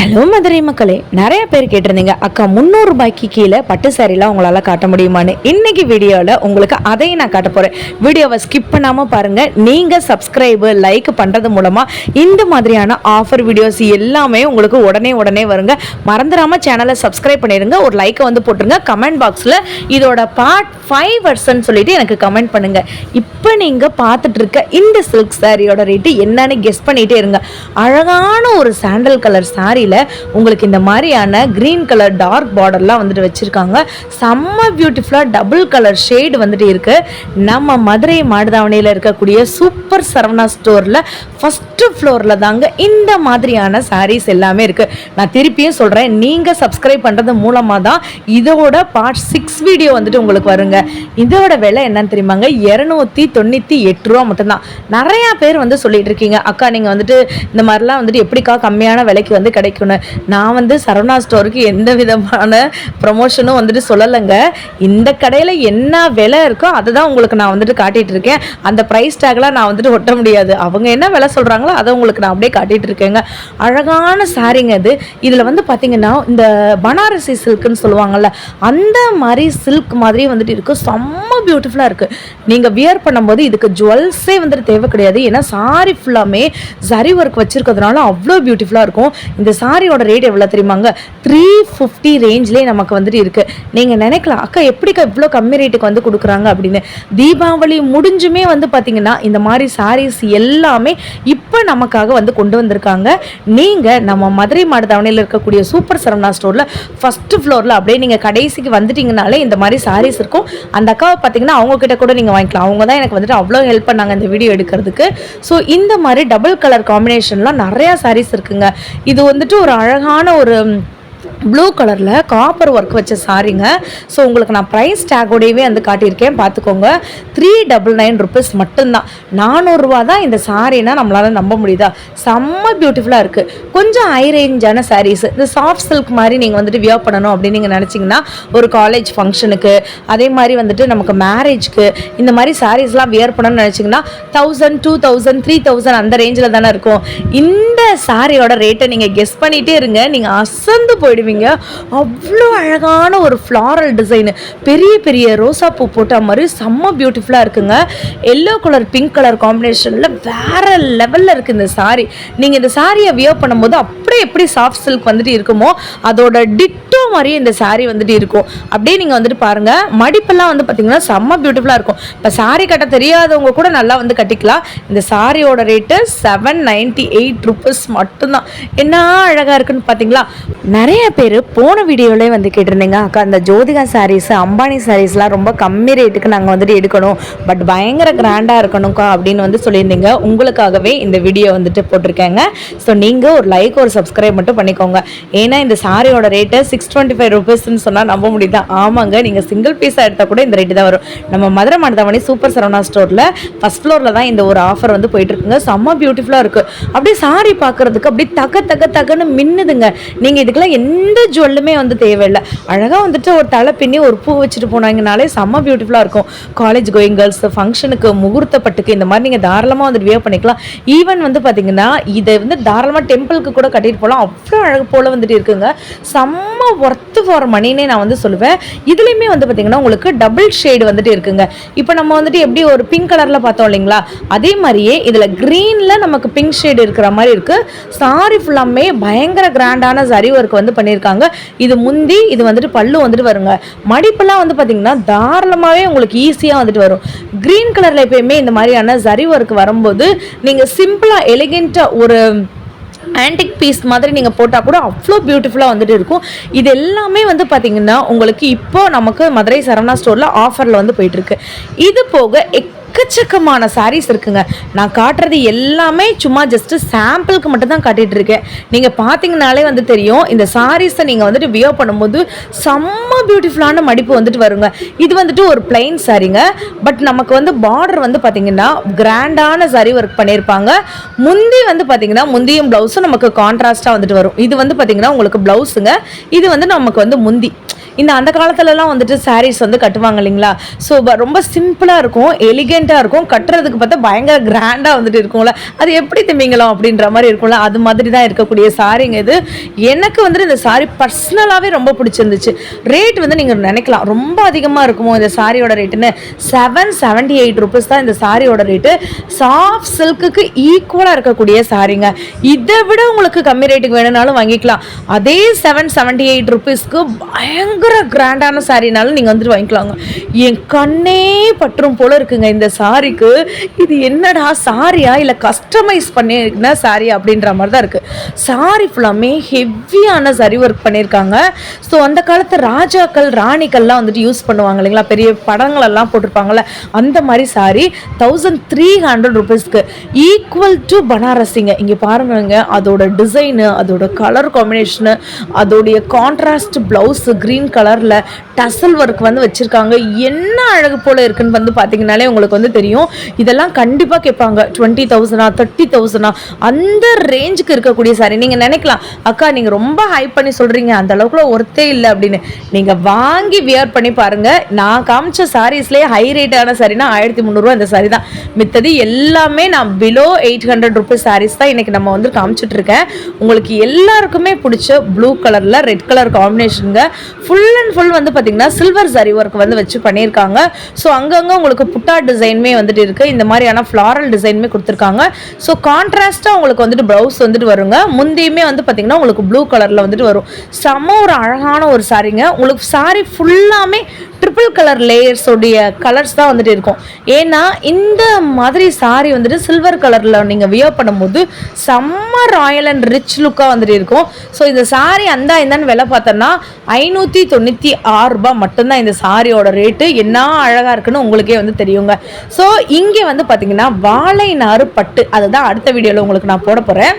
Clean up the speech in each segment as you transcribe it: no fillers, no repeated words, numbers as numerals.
Hello Madurai மக்களே, நிறைய பேர் கேட்டிருந்தீங்க அக்கா 300 ரூபாய்க்கு கீழே பட்டு சாரிலாம் உங்களால் காட்ட முடியுமான்னு. இன்னைக்கு வீடியோவில் உங்களுக்கு அதையும் நான் காட்ட போகிறேன். வீடியோவை ஸ்கிப் பண்ணாமல் பாருங்கள். நீங்கள் சப்ஸ்கிரைபு லைக் பண்ணுறது மூலமாக இந்த மாதிரியான ஆஃபர் வீடியோஸ் எல்லாமே உங்களுக்கு உடனே வருங்க. மறந்துடாமல் சேனலை சப்ஸ்கிரைப் பண்ணிடுங்க. ஒரு லைக்கை வந்து போட்டுருங்க. கமெண்ட் பாக்ஸில் இதோட பார்ட் 5 வெர்ஷன் சொல்லிட்டு எனக்கு கமெண்ட் பண்ணுங்கள். இப்போ நீங்கள் பார்த்துட்டு இருக்க இந்த சில்க் சாரியோட ரேட்டு என்னன்னு கெஸ் பண்ணிகிட்டே இருங்க. அழகான ஒரு சாண்டல் கலர் சாரியில் உங்களுக்கு இந்த மாதிரியான கிரீன் கலர் டார்க் பார்டர்லாம் வந்துட்டு வச்சுருக்காங்க. செம்ம பியூட்டிஃபுல்லாக டபுள் கலர் ஷேடு வந்துட்டு இருக்குது. நம்ம மதுரை மாடுதாவணியில் இருக்கக்கூடிய சூப்பர் சரவணா ஸ்டோரில் ஃபஸ்ட்டு ஃப்ளோரில் தாங்க இந்த மாதிரியான சாரீஸ் எல்லாமே இருக்குது. நான் திருப்பியும் சொல்கிறேன், நீங்கள் சப்ஸ்கிரைப் பண்ணுறது மூலமாக தான் இதோட பார்ட் 6 வீடியோ வந்துட்டு உங்களுக்கு வருங்க. இதோட விலை என்னன்னு தெரியுமாங்க? 298 ரூபா மட்டும்தான். நிறையா பேர் வந்து சொல்லிட்டு இருக்கீங்க, அக்கா நீங்கள் வந்துட்டு இந்த மாதிரிலாம் வந்துட்டு எப்படிக்கா கம்மியான விலைக்கு வந்து கிடைக்கும்னு. நான் வந்து சரவணா ஸ்டோருக்கு எந்த விதமான ப்ரொமோஷனும் வந்துட்டு சொல்லலைங்க. இந்த கடையில் என்ன விலை இருக்கோ அதை தான் உங்களுக்கு நான் வந்துட்டு காட்டிகிட்டு இருக்கேன். அந்த ப்ரைஸ் டேக்லாம் நான் வந்துட்டு ஒட்ட முடியாது. அவங்க என்ன விலை சொல்கிறாங்களோ அதை உங்களுக்கு நான் அப்படியே காட்டிகிட்டு இருக்கேங்க. அழகான சாரிங்க இது. இதில் வந்து பார்த்தீங்கன்னா இந்த பனாரசி சில்க்குன்னு சொல்லுவாங்கள்ல, அந்த மாதிரி சில்க் மாதிரி வந்துட்டு இருக்குது. செம்ம பியூட்டிஃபுல்லாக இருக்குது. நீங்கள் வியர் பண்ணும்போது இதுக்கு ஜுவல்ஸே வந்துட்டு தேவை கிடையாது. ஏன்னா சாரி ஃபுல்லாமே சரி ஒர்க் வச்சுருக்கிறதுனால அவ்வளோ பியூட்டிஃபுல்லாக இருக்கும். இந்த சாரியோட ரேட் எவ்வளோ தெரியுமாங்க? 350 ரேஞ்சிலே நமக்கு வந்துட்டு இருக்குது. நீங்கள் நினைக்கலாம், அக்கா எப்படிக்கா இவ்வளோ கம்மி ரேட்டுக்கு வந்து கொடுக்குறாங்க அப்படின்னு. தீபாவளி முடிஞ்சுமே வந்து பார்த்தீங்கன்னா இந்த மாதிரி சாரீஸ் எல்லாமே இப்போ நமக்காக வந்து கொண்டு வந்திருக்காங்க. நீங்கள் நம்ம மதுரை மாடுதாவணியில் இருக்கக்கூடிய சூப்பர் சரவணா ஸ்டோரில் ஃபஸ்ட்டு ஃப்ளோரில் அப்படியே நீங்கள் கடைசிக்கு வந்துட்டிங்கனாலே இந்த மாதிரி சாரீஸ் இருக்கும். அந்த அக்காவை பார்த்தீங்கன்னா அவங்கக்கிட்ட கூட நீங்கள் வாங்கிக்கலாம். அவங்க தான் எனக்கு வந்துட்டு அவ்வளோ ஹெல்ப் பண்ணாங்க இந்த வீடியோ எடுக்கிறதுக்கு. ஸோ இந்த மாதிரி டபுள் கலர் காம்பினேஷன்லாம் நிறையா சாரீஸ் இருக்குங்க. இது வந்துட்டு ஒரு அழகான ஒரு ப்ளூ கலரில் காப்பர் ஒர்க் வச்ச சாரிங்க. ஸோ உங்களுக்கு நான் ப்ரைஸ் டேக்கோடையவே வந்து காட்டியிருக்கேன், பார்த்துக்கோங்க. 399 ருபீஸ் மட்டும்தான். 400 ரூபா தான் இந்த சாரின்னா நம்மளால் நம்ப முடியுதா? செம்ம பியூட்டிஃபுல்லாக இருக்குது. கொஞ்சம் ஹை ரேஞ்சான சாரீஸ், இந்த சாஃப்ட் சில்க் மாதிரி நீங்கள் வந்துட்டு வியர் பண்ணணும் அப்படின்னு நீங்கள் நினச்சிங்கன்னா ஒரு காலேஜ் ஃபங்க்ஷனுக்கு, அதே மாதிரி வந்துட்டு நமக்கு மேரேஜ்க்கு இந்த மாதிரி சாரீஸ்லாம் வியர் பண்ணணும்னு நினச்சிங்கன்னா 1000, 2000, 3000 அந்த ரேஞ்சில் தானே இருக்கும். இந்த சாரியோட ரேட்டை நீங்கள் கெஸ் பண்ணிகிட்டே இருங்க, நீங்கள் அசந்து போயிடுவீங்க. அவ்வளோ அழகான ஒரு ஃப்ளாரல் டிசைனு, பெரிய பெரிய ரோசா பூ போட்ட மாதிரி செம்ம பியூட்டிஃபுல்லாக இருக்குங்க. எல்லோ கலர் பிங்க் கலர் காம்பினேஷனில் வேறு லெவலில் இருக்குது இந்த சாரி. நீங்கள் இந்த சாரியை வியர் பண்ணும்போது அப்படியே எப்படி சாஃப்ட் சில்க் வந்துட்டு இருக்குமோ அதோட டிட்டோ மாதிரியே இந்த சாரி வந்துட்டு இருக்கும். அப்படியே நீங்கள் வந்துட்டு பாருங்கள், மடிப்பெல்லாம் வந்து பார்த்தீங்கன்னா செம்ம பியூட்டிஃபுல்லாக இருக்கும். இப்போ சாரி கட்ட தெரியாதவங்க கூட நல்லா வந்து கட்டிக்கலாம். இந்த சாரியோட ரேட்டு 798 ருபீஸ் மட்டும்தான். என்ன அழகாக இருக்குன்னு பார்த்தீங்களா? நிறைய பேர் போன வீடியோவிலே வந்து கேட்டிருந்தீங்க, அக்கா அந்த ஜோதிகா சாரீஸ், அம்பானி சாரீஸ்லாம் ரொம்ப கம்மி ரேட்டுக்கு நாங்கள் வந்துட்டு எடுக்கணும், பட் பயங்கர கிராண்டாக இருக்கணும்க்கா அப்படின்னு வந்து சொல்லியிருந்தீங்க. உங்களுக்காகவே இந்த வீடியோ வந்துட்டு போட்டிருக்கேங்க. ஸோ நீங்கள் ஒரு லைக் ஒரு சப்ஸ்கிரைப் மட்டும் பண்ணிக்கோங்க. ஏன்னா இந்த சாரியோட ரேட்டு 625 ருபீஸ்ன்னு சொன்னால் நம்ப முடியுதா? ஆமாங்க, நீங்கள் சிங்கிள் பீஸாக எடுத்தால் கூட இந்த ரேட்டு தான் வரும். நம்ம மதுரை மாடுதாவணி சூப்பர் சரவணா ஸ்டோரில் ஃபஸ்ட் ஃப்ளோரில் தான் இந்த ஒரு ஆஃபர் வந்து போயிட்டுருக்குங்க. செம்ம பியூட்டிஃபுல்லாக இருக்குது. அப்படியே சாரி பார்க்குறதுக்கு அப்படியே தகன்னு மின்னுதுங்க. நீங்கள் இதுக்கெல்லாம் எந்த ஜுவல்லுமே வந்து தேவையில்லை. அழகாக வந்துட்டு ஒரு தலை பின்னி ஒரு பூ வச்சுட்டு போனாங்கனாலே செம்ம பியூட்டிஃபுல்லாக இருக்கும். காலேஜ் கோயிங் கேர்ள்ஸ், ஃபங்க்ஷனுக்கு, முகூர்த்த பட்டுக்கு இந்த மாதிரி நீங்கள் தாராளமாக வந்துட்டு வியர் பண்ணிக்கலாம். ஈவன் வந்து பார்த்தீங்கன்னா இதை வந்து தாராளமாக டெம்பிளுக்கு கூட கட்டிட்டு போகலாம். அவ்வளோ அழகு போல் வந்துட்டு இருக்குங்க. செம்ம ஒர்த்து ஃபார் மணினே நான் வந்து சொல்லுவேன். இதுலேயுமே வந்து பார்த்தீங்கன்னா உங்களுக்கு டபுள் ஷேடு வந்துட்டு இருக்குங்க. இப்போ நம்ம வந்துட்டு எப்படி ஒரு பிங்க் கலரில் பார்த்தோம் இல்லைங்களா, அதே மாதிரியே இதில் க்ரீனில் நமக்கு பிங்க் ஷேடு இருக்கிற மாதிரி இருக்குது. சாரி ஃபுல்லாமே பயங்கர கிராண்டான சரி ஒர்க் வந்து பண்ணியிருக்காங்க. இது முந்தி, இது வந்துட்டு பல்லு வந்துட்டு வருங்க. மடிப்பெல்லாம் வந்து பார்த்தீங்கன்னா தாராளமாகவே உங்களுக்கு ஈஸியாக வந்துட்டு வரும். க்ரீன் கலரில் எப்பயுமே இந்த மாதிரியான சரி ஒர்க் வரும்போது நீங்கள் சிம்பிளாக எலிகெண்ட்டாக ஒரு ஆன்டிக் பீஸ் மாதிரி நீங்கள் போட்டால் கூட அவ்வளோ பியூட்டிஃபுல்லாக வந்துட்டு இருக்கும். இது எல்லாமே வந்து பார்த்தீங்கன்னா உங்களுக்கு இப்போ நமக்கு மதுரை சரவணா ஸ்டோரில் ஆஃபரில் வந்து போயிட்டுருக்கு. இது போக எக்கச்சக்கமான சாரீஸ் இருக்குங்க. நான் காட்டுறது எல்லாமே சும்மா ஜஸ்ட் சாம்பிளுக்கு மட்டும் தான் காட்டிகிட்டு இருக்கேன். நீங்கள் பார்த்தீங்கனாலே வந்து தெரியும், இந்த சாரீஸை நீங்கள் வந்துட்டு வியர் பண்ணும்போது செம்ம பியூட்டிஃபுல்லான மடிப்பு வந்துட்டு வருங்க. இது வந்துட்டு ஒரு பிளைன் சாரீங்க, பட் நமக்கு வந்து பார்டர் வந்து பார்த்தீங்கன்னா கிராண்டான சாரி ஒர்க் பண்ணியிருப்பாங்க. முந்தி வந்து பார்த்தீங்கன்னா முந்தியும் ப்ளவுஸும் நமக்கு கான்ட்ராஸ்டாக வந்துட்டு வரும். இது வந்து பார்த்தீங்கன்னா உங்களுக்கு ப்ளவுஸுங்க, இது வந்து நமக்கு வந்து முந்தி. அந்த காலத்துலலாம் வந்துட்டு சாரீஸ் வந்து கட்டுவாங்க இல்லைங்களா. ஸோ ரொம்ப சிம்பிளாக இருக்கும், எலிகெண்ட்டாக இருக்கும், கட்டுறதுக்கு பார்த்தா பயங்கர கிராண்டாக வந்துட்டு இருக்கும்ல. அது எப்படி திம்பிங்கலாம் அப்படின்ற மாதிரி இருக்கும்ல, அது மாதிரி தான் இருக்கக்கூடிய சாரீங்க இது. எனக்கு வந்துட்டு இந்த சாரீ பர்சனலாகவே ரொம்ப பிடிச்சிருந்துச்சு. ரேட் வந்து நீங்கள் நினைக்கலாம் ரொம்ப அதிகமாக இருக்குமோ இந்த சாரியோட ரேட்டுன்னு. 778 ருபீஸ் தான் இந்த சாரியோட ரேட்டு. சாஃப்ட் சில்க்குக்கு ஈக்குவலாக இருக்கக்கூடிய சாரீங்க. இதை விட உங்களுக்கு கம்மி ரேட்டுக்கு வேணும்னாலும் வாங்கிக்கலாம். அதே 778 ருபீஸ்க்கு பயங்கர கிராண்டான சாரினாலும் நீங்கள் வந்துட்டு வாங்கிக்கலாங்க. என் கண்ணே பற்றும் போல இருக்குங்க இந்த சாரிக்கு. இது என்னடா சாரியா இல்லை கஸ்டமைஸ் பண்ணியிருக்க சாரி அப்படின்ற மாதிரி தான் இருக்குது. சாரி ஃபுல்லாமே ஹெவியான சரி ஒர்க் பண்ணியிருக்காங்க. ஸோ அந்த காலத்து ராஜாக்கள் ராணிக்கள்லாம் வந்துட்டு யூஸ் பண்ணுவாங்க இல்லைங்களா, பெரிய படங்களெல்லாம் போட்டிருப்பாங்கள்ல, அந்த மாதிரி சாரி 1300 ருபீஸ்க்கு ஈக்குவல் டு பனாரசிங்க. இங்கே பாருங்க, அதோட டிசைனு, அதோட கலர் காம்பினேஷனு, அதோடைய கான்ட்ராஸ்ட் ப்ளவுஸு க்ரீன் கலரில் டசல் ஒர்க் வந்து வச்சுருக்காங்க. என்ன அழகு போல் இருக்குன்னு வந்து பார்த்தீங்கன்னாலே உங்களுக்கு வந்து தெரியும். இதெல்லாம் கண்டிப்பாக கேட்பாங்க 20,000 30,000 அந்த ரேஞ்சுக்கு இருக்கக்கூடிய சாரி. நீங்கள் நினைக்கலாம் அக்கா நீங்கள் ரொம்ப ஹைப் பண்ணி சொல்கிறீங்க, அந்த அளவுக்குள்ள ஒர்த்தே இல்லை அப்படின்னு. நீங்கள் வாங்கி வியர் பண்ணி பாருங்கள். நான் காமிச்ச சாரீஸ்லேயே ஹை ரேட்டான சாரினா 1300 இந்த சாரி தான். மித்தது எல்லாமே நான் பிலோ 800 ருபீஸ் சாரீஸ் தான் இன்றைக்கி நம்ம வந்து காமிச்சிட்ருக்கேன். உங்களுக்கு எல்லாருக்குமே பிடிச்ச ப்ளூ கலரில் ரெட் கலர் காம்பினேஷனுங்க. ஃபுல் அண்ட் ஃபுல் வந்து பார்த்தீங்கன்னா சில்வர் சாரி ஒர்க் வந்து வச்சு பண்ணியிருக்காங்க. ஸோ அங்கங்கே உங்களுக்கு புட்டா டிசைனுமே வந்துட்டு இருக்குது. இந்த மாதிரியான ஃப்ளாரல் டிசைனுமே கொடுத்துருக்காங்க. ஸோ கான்ட்ராஸ்ட்டாக உங்களுக்கு வந்துட்டு ப்ளவுஸ் வந்துட்டு வருங்க. முந்தியுமே வந்து பார்த்தீங்கன்னா உங்களுக்கு ப்ளூ கலரில் வந்துட்டு வரும். செம்ம ஒரு அழகான ஒரு சாரிங்க. உங்களுக்கு சாரி ஃபுல்லாமே ட்ரிபிள் கலர் லேயர்ஸோடைய கலர்ஸ் தான் வந்துட்டு இருக்கும். ஏன்னா இந்த மாதிரி சாரி வந்துட்டு சில்வர் கலரில் நீங்கள் வியர் பண்ணும்போது செம்ம ராயல் அண்ட் ரிச் லுக்காக வந்துட்டு இருக்கும். ஸோ இந்த சாரி இந்தான்னு விலை பார்த்தோன்னா 596 ரூபாய் மட்டும்தான் இந்த சாரியோட ரேட்டு. என்ன அழகாக இருக்குன்னு உங்களுக்கே வந்து தெரியுங்க. ஸோ இங்கே வந்து பார்த்தீங்கன்னா வாழை நாறு பட்டு, அதுதான் அடுத்த வீடியோவில் உங்களுக்கு நான் போட போகிறேன்.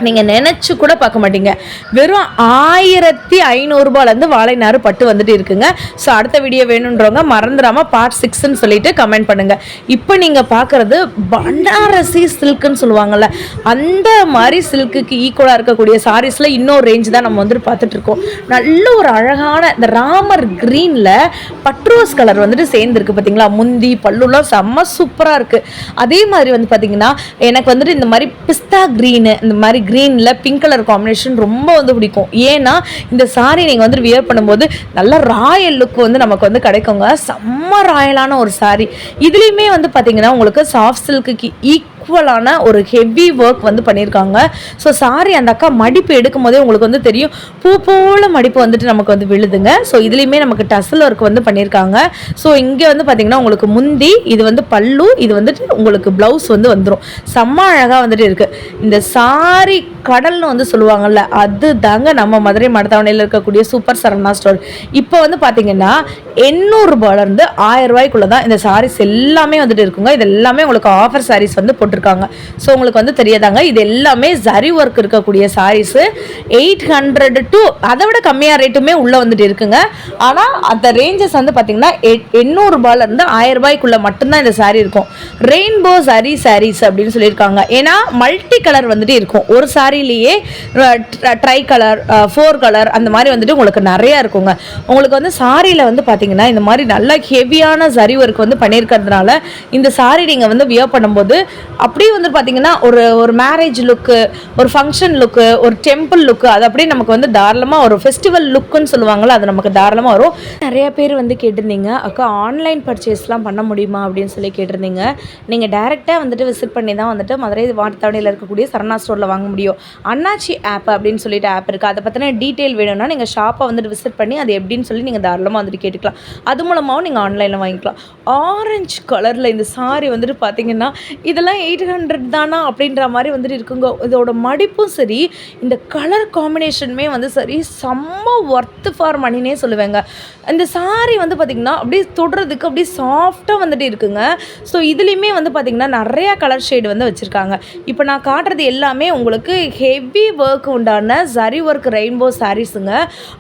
நீங்கள் நினச்சி கூட பார்க்க மாட்டீங்க. வெறும் 1500 ரூபாயிலேருந்து வாழை நாறு பட்டு வந்துட்டு இருக்குங்க. ஸோ அடுத்த வீடியோ வேணுன்றவங்க மறந்துடாமல் பார்ட் 6ன்னு சொல்லிட்டு கமெண்ட் பண்ணுங்கள். இப்போ நீங்கள் பார்க்குறது பனாரசி சில்க்குன்னு சொல்லுவாங்கள்ல, அந்த மாதிரி சில்க்குக்கு ஈக்குவலாக இருக்கக்கூடிய சாரீஸில் இன்னொரு ரேஞ்ச் தான் நம்ம வந்துட்டு பார்த்துட்ருக்கோம். நல்ல ஒரு அழகான இந்த ராமர் க்ரீனில் பட்ரோஸ் கலர் வந்துட்டு சேர்ந்துருக்கு பார்த்தீங்களா. முந்தி பல்லுலாம் செம்ம சூப்பராக இருக்குது. அதே மாதிரி வந்து பார்த்திங்கன்னா எனக்கு வந்துட்டு இந்த மாதிரி பிஸ்தா க்ரீனு, இந்த மாதிரி க்ரீனில் பிங்க் கலர் காம்பினேஷன் ரொம்ப வந்து பிடிக்கும். ஏன்னா இந்த சாரி நீங்கள் வந்து வியர் பண்ணும்போது நல்ல ராயல் லுக் வந்து நமக்கு வந்து கிடைக்குங்க. செம்ம ராயலான ஒரு சாரி. இதுலேயுமே வந்து பார்த்தீங்கன்னா உங்களுக்கு சாஃப்ட் சில்க்கு ஈக்குவலான ஒரு ஹெவி ஒர்க் வந்து பண்ணியிருக்காங்க. ஸோ சாரி அந்த அக்கா மடிப்பு எடுக்கும் போதே உங்களுக்கு வந்து தெரியும், பூ போல மடிப்பு வந்துட்டு நமக்கு வந்து விழுதுங்க. ஸோ இதுலேயுமே நமக்கு டசல் ஒர்க் வந்து பண்ணியிருக்காங்க. ஸோ இங்கே வந்து பார்த்தீங்கன்னா உங்களுக்கு முந்தி, இது வந்து பல்லு, இது வந்துட்டு உங்களுக்கு ப்ளவுஸ் வந்து வந்துடும். செம்ம அழகாக வந்துட்டு இருக்குது. இந்த சாரி கடல்னு வந்து சொல்லுவாங்கள்ல, அது தாங்க நம்ம மதுரை மடத்தவணையில் இருக்கக்கூடிய சூப்பர் சரவணா ஸ்டோர். இப்போ வந்து பார்த்தீங்கன்னா 800 ரூபாயிலேருந்து 1000 ரூபாய்க்குள்ளே தான் இந்த சாரீஸ் எல்லாமே வந்துட்டு இருக்குங்க. இது எல்லாமே உங்களுக்கு ஆஃபர் சாரீஸ் வந்து போட்டிருக்காங்க. ஸோ உங்களுக்கு வந்து தெரியாதாங்க, இது எல்லாமே ஜரி ஒர்க் இருக்கக்கூடிய சாரீஸு. 800 டு அதை விட கம்மியாக ரேட்டுமே உள்ளே வந்துட்டு இருக்குங்க. ஆனால் அந்த ரேஞ்சஸ் வந்து பார்த்தீங்கன்னா 800 ரூபாயிலேருந்து 1000 ரூபாய்க்குள்ளே மட்டும்தான் இந்த சாரீ இருக்கும். ரெயின்போ சரி சாரீஸ் அப்படின்னு சொல்லியிருக்காங்க. ஏன்னா மல்டி கலர் வந்துட்டு இருக்கும். ஒரு சாரிலேயே ட்ரை கலர், 4 கலர் அந்த மாதிரி வந்துட்டு உங்களுக்கு நிறையா இருக்குங்க. உங்களுக்கு வந்து சாரியில் வந்து பார்த்தீங்கன்னா இந்த மாதிரி நல்ல ஹெவியான சரி ஒர்க் வந்து பண்ணியிருக்கிறதுனால இந்த சாரி நீங்கள் வந்து வியர் பண்ணும்போது அப்படியே வந்து பார்த்தீங்கன்னா ஒரு மேரேஜ் லுக்கு, ஒரு ஃபங்க்ஷன் லுக்கு, ஒரு டெம்பிள் லுக்கு, அது அப்படியே நமக்கு வந்து தாராளமாக ஒரு ஃபெஸ்டிவல் லுக்குன்னு சொல்லுவாங்களோ, அது நமக்கு தாராளமாக வரும். நிறைய பேர் வந்து கேட்டிருந்தீங்க, அக்கா ஆன்லைன் பர்ச்சேஸ்லாம் பண்ண முடியுமா அப்படின்னு சொல்லி கேட்டிருந்தீங்க. நீங்கள் டேரெக்டாக வந்துட்டு விசிட் பண்ணி தான் வந்துட்டு மதுரை வார்த்தாவணியில் இருக்கக்கூடிய சரணா ஸ்டோரில் வாங்க முடியும். அண்ணாச்சி ஆப் அப்படின்னு சொல்லிட்டு ஆப் இருக்குது. அதை பற்றின டீட்டெயில் வேணும்னா நீங்கள் ஷாப்பை வந்துட்டு விசிட் பண்ணி அது எப்படின்னு சொல்லி நீங்கள் தாராளமாக வந்துட்டு கேட்டுக்கலாம். அது மூலமாகவும் நீங்கள் ஆன்லைனில் வாங்கிக்கலாம். ஆரஞ்சு கலரில் இந்த சாரி வந்துட்டு பார்த்தீங்கன்னா இதெல்லாம் 800 தானா அப்படின்ற மாதிரி வந்துட்டு இருக்குங்க. இதோட மடிப்பும் சரி, இந்த கலர் காம்பினேஷனுமே வந்து சரி, செம்ம ஒர்த்து ஃபார் மணினே சொல்லுவேங்க. இந்த சாரி வந்து பார்த்திங்கன்னா அப்படியே தொடுறதுக்கு அப்படியே சாஃப்டாக வந்துட்டு இருக்குங்க. ஸோ இதுலேயுமே வந்து பார்த்திங்கன்னா நிறையா கலர் ஷேடு வந்து வச்சுருக்காங்க. இப்போ நான் காட்டுறது எல்லாமே உங்களுக்கு ஹெவி ஒர்க் உண்டான சரி ஒர்க் ரெயின்போ சாரீஸுங்க.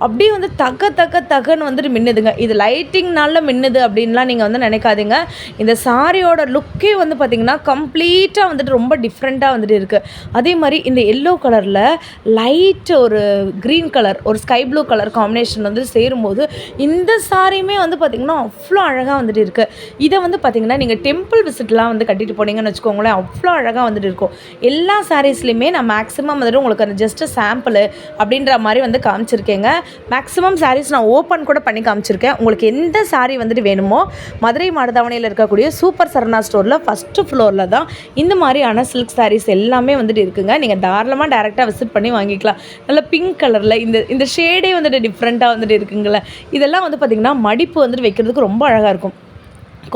அப்படியே வந்து தக்கன்னு வந்துட்டு மின்னுதுங்க. இது லைட்டிங்னால மின்னுது அப்படின்லாம் நீங்கள் வந்து நினைக்காதீங்க. இந்த சாரியோட லுக்கே வந்து பார்த்திங்கன்னா கம்ப்ளீட் கம்ப்ளீட்டாக வந்துட்டு ரொம்ப டிஃப்ரெண்ட்டாக வந்துட்டு இருக்குது. அதே மாதிரி இந்த எல்லோ கலரில் லைட் ஒரு க்ரீன் கலர் ஒரு ஸ்கை ப்ளூ கலர் காம்பினேஷன் வந்து சேரும்போது இந்த சாரியுமே வந்து பார்த்திங்கன்னா அவ்வளோ அழகாக வந்துட்டு இருக்குது. இதை வந்து பார்த்திங்கன்னா நீங்கள் டெம்பிள் விசிட்லாம் வந்து கட்டிட்டு போனீங்கன்னு வச்சுக்கோங்களேன், அவ்வளோ அழகாக வந்துட்டு இருக்கும். எல்லா சாரீஸ்லையுமே நான் மேக்ஸிமம் வந்துட்டு உங்களுக்கு அந்த ஜஸ்ட்டு சாம்பிள் அப்படின்ற மாதிரி வந்து காமிச்சிருக்கேங்க. மேக்ஸிமம் சாரீஸ் நான் ஓப்பன் கூட பண்ணி காமிச்சிருக்கேன். உங்களுக்கு எந்த சாரீ வந்துட்டு வேணுமோ மதுரை மாடுதாவணியில் இருக்கக்கூடிய சூப்பர் சரணா ஸ்டோரில் ஃபஸ்ட்டு ஃப்ளோரில் தான் இந்த மாதிரியான சில்க் சாரீஸ் எல்லாமே வந்துட்டு இருக்குங்க. நீங்கள் தாராளமாக டேரெக்டாக விசிட் பண்ணி வாங்கிக்கலாம். நல்ல பிங்க் கலரில் இந்த ஷேடே வந்துட்டு டிஃப்ரெண்ட்டாக வந்துட்டு இருக்குங்களே. இதெல்லாம் வந்து பார்த்திங்கன்னா மடிப்பு வந்துட்டு வைக்கிறதுக்கு ரொம்ப அழகாக இருக்கும்.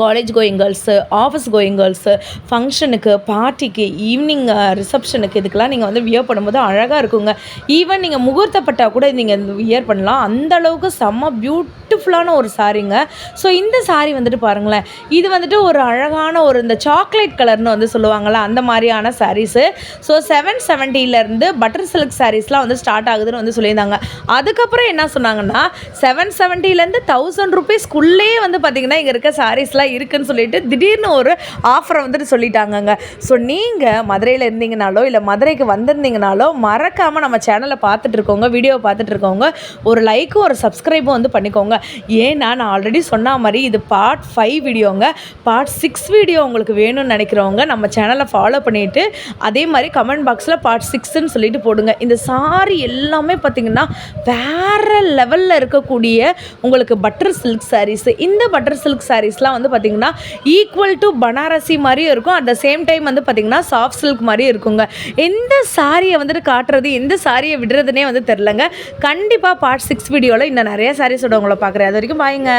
College going girls, office going girls, ஃபங்க்ஷனுக்கு, பார்ட்டிக்கு, ஈவினிங் ரிசப்ஷனுக்கு இதுக்கெல்லாம் நீங்கள் வந்து வியர் பண்ணும்போது அழகாக இருக்குங்க. ஈவன் நீங்கள் முகூர்த்தப்பட்டால் கூட நீங்கள் வியர் பண்ணலாம். அந்தளவுக்கு செம்ம பியூட்டிஃபுல்லான ஒரு சாரீங்க. ஸோ இந்த சாரீ வந்துட்டு பாருங்களேன், இது வந்துட்டு ஒரு அழகான ஒரு இந்த சாக்லேட் கலர்னு வந்து சொல்லுவாங்கள்ல அந்த மாதிரியான சாரீஸு. ஸோ 770 பட்டர் சில்க் சாரீஸ்லாம் வந்து ஸ்டார்ட் ஆகுதுன்னு வந்து சொல்லியிருந்தாங்க. அதுக்கப்புறம் என்ன சொன்னாங்கன்னா 770 1000 ரூபீஸ்க்குள்ளே வந்து பார்த்திங்கன்னா இங்கே இருக்க சாரீஸ்லாம் இருக்குன்னு சொல்லிட்டு திடீர்னு ஒரு ஆஃபரை வந்துட்டு சொல்லிட்டாங்கங்க. ஸோ நீங்கள் மதுரையில் இருந்தீங்கனாலோ இல்லை மதுரைக்கு வந்திருந்தீங்கனாலோ மறக்காமல் நம்ம சேனலை பார்த்துட்டு இருக்கோங்க, வீடியோவை பார்த்துட்டு இருக்கவங்க ஒரு லைக்கும் ஒரு சப்ஸ்கிரைபும் வந்து பண்ணிக்கோங்க. ஏன்னா நான் ஆல்ரெடி சொன்ன மாதிரி இது பார்ட் 5 வீடியோங்க. பார்ட் 6 வீடியோ உங்களுக்கு வேணும்னு நினைக்கிறவங்க நம்ம சேனலை ஃபாலோ பண்ணிவிட்டு அதே மாதிரி கமெண்ட் பாக்ஸில் பார்ட் 6ன்னு சொல்லிட்டு போடுங்க. இந்த சாரி எல்லாமே பார்த்திங்கன்னா வேறு லெவலில் இருக்கக்கூடிய உங்களுக்கு பட்டர் சில்க் சாரீஸ். இந்த பட்டர் சில்க் சாரீஸ்லாம் வந்து பார்த்திங்கன்னா ஈக்குவல் டு பனாரசி மாதிரியும் இருக்கும். அட் த சேம் டைம் வந்து பார்த்திங்கன்னா சாஃப்ட் சில்க் மாதிரியும் இருக்குங்க. எந்த சாரியை வந்துட்டு காட்டுறது எந்த சாரியை விடுறதுனே வந்து தெரிலங்க. கண்டிப்பாக பார்ட் 6 வீடியோவில் இன்னும் நிறைய சாரீஸோட உங்களை பார்க்குறேன். அது வரைக்கும் பாய்ங்க.